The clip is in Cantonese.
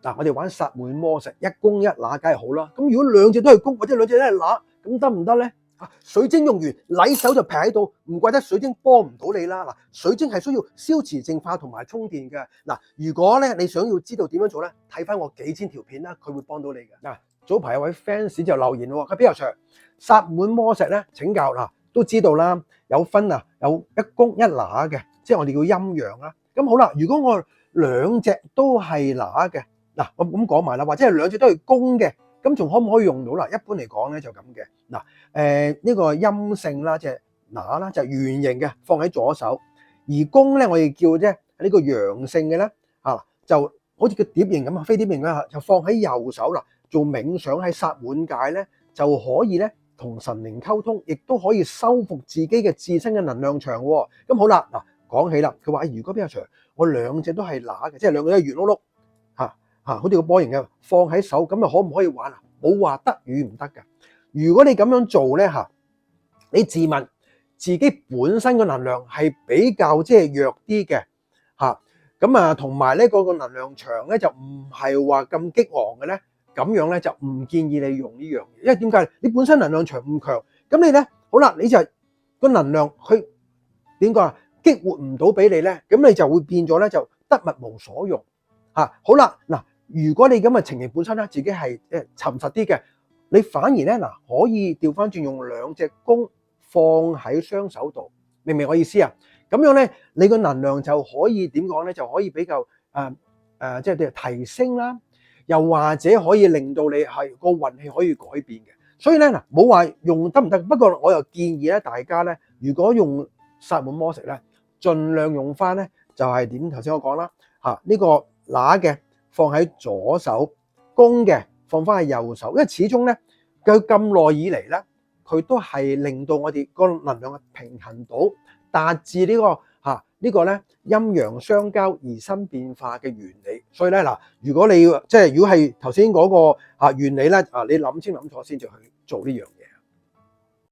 嗱，我哋玩薩滿魔石，一公一乸梗係好啦。咁如果兩隻都係公或者兩隻都係乸，咁得唔得咧？水晶用完，禮手就劈喺度，唔怪得水晶幫唔到你啦。嗱，水晶係需要消磁淨化同埋充電嘅。嗱，如果咧你想要知道點樣做咧，睇翻我幾千條片啦，佢會幫到你嘅。嗱，早排有位 fans 就留言喎，佢邊有長薩滿魔石咧？請教嗱，都知道啦，有分有一公一乸嘅，即係我哋叫陰陽啦。咁好啦，如果我兩隻都係乸嘅，嗱，我咁講埋啦，或者係兩隻都係公嘅。咁仲可唔可以用到啦？一般嚟講咧就咁嘅。嗱，呢個陰性啦，即係乸啦，就圓形嘅，放喺左手；而公咧，我哋叫啫呢個陽性嘅咧，就好似個碟形咁啊，飛碟形啦，就放喺右手啦。做冥想喺薩滿界咧，就可以咧同神靈溝通，亦都可以修復自己嘅自身嘅能量場喎。咁好啦，嗱，講起啦，佢話如果比較長，我兩隻都係乸嘅，即係兩個都係圓碌碌。好似個波形嘅，放喺手咁啊，可唔可以玩啊？冇話得與唔得㗎。如果你咁樣做咧你自問自己本身個能量係比較即係弱啲嘅咁同埋咧嗰個能量場咧就唔係話咁激昂嘅咧，咁樣咧就唔建議你用呢樣嘢，因為點解？你本身能量場唔強，咁你咧好啦，你就個能量去點講啊？激活唔到俾你咧，咁你就會變咗咧就得物無所用好啦嗱。如果你咁嘅情形本身咧，自己係沉實啲嘅，你反而咧可以調翻轉用兩隻弓放喺雙手度，明唔明我意思啊？咁樣咧，你個能量就可以點講咧，就可以比較即係提升啦，又或者可以令到你係個運氣可以改變嘅。所以咧冇話用得唔得，不過我又建議咧大家咧，如果用薩滿魔石咧，盡量用翻咧就係點頭先我講啦呢個乸嘅放喺左手，公嘅放翻喺右手，因為始終咧佢咁耐以嚟咧，佢都係令到我哋個能量嘅平衡到，達至呢個咧陰陽相交而生變化嘅原理。所以咧如果你即係如果係頭先嗰個原理咧你諗清諗楚先至去做呢樣嘢。